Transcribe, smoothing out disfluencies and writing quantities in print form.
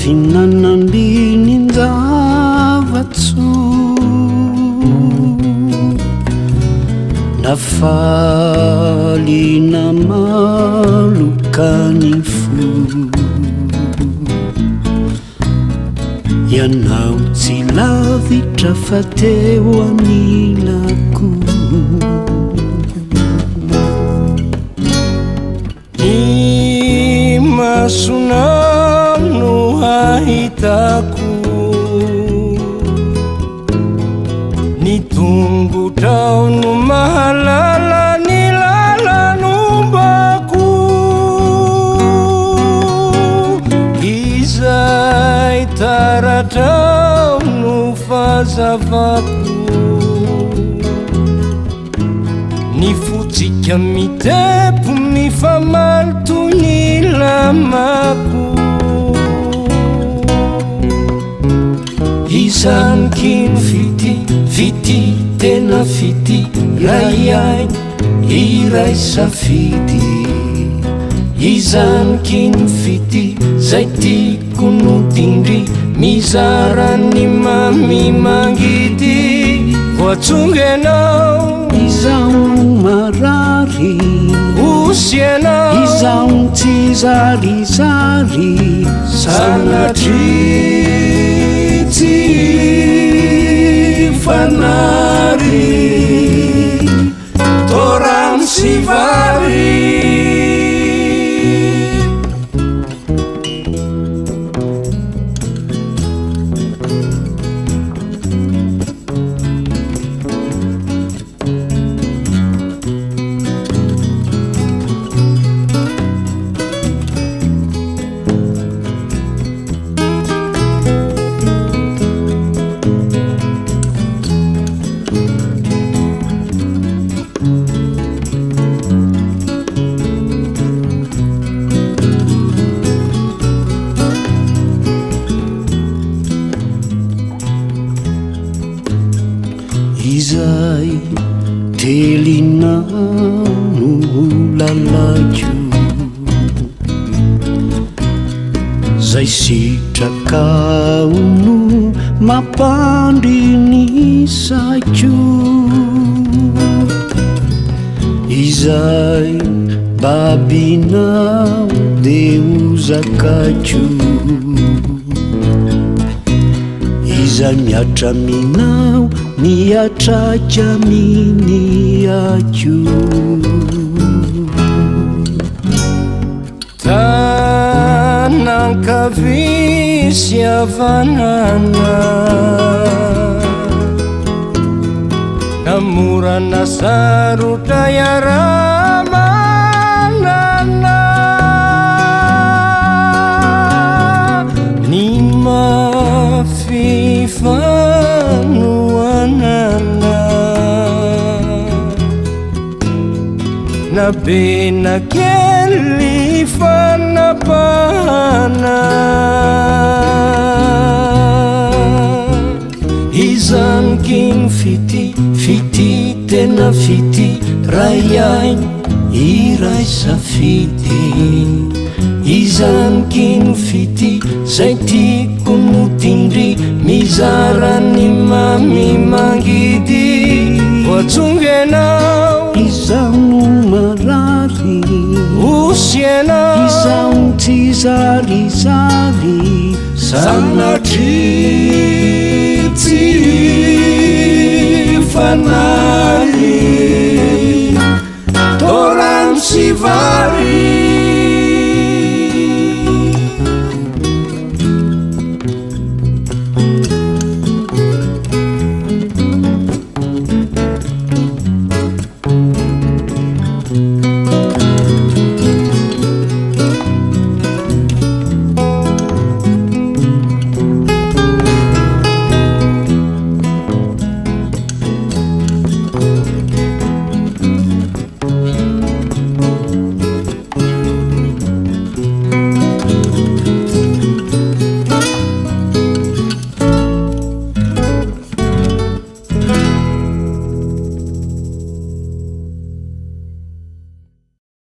finanandrininzavatso nafalina malokany fo ianao tsy lavitra fa teo anilako ny masonao no hahitako ny tongotrao no mahalala ny lalanombako izay taratrao no fazavako ny fotsika mitepo mifamaly ny lamako izanokino fity tena fity raiainy iray safidy izanokino fity zay tiako no dindry mizarany mami mangidy voatsongenao izao marary osienao izao tsy zarizary sanatry tsy fanary torano sy vary izay telinao no lalako zay sitrakao no mampandrinisako izay babinao de ozakako izay miatra minao miatraka miniako tanankavy havanana namorana sarotra iaramanana ny mafifanoanana na be na kely fanapahana izanokino fity tena fity raiainy iray safidy izanokino fity zay tiako no dindry mizarany mami mangidy voatsongenao izao no marary osienao izao tsy zarizary sanatry tsy fanary torano sy vary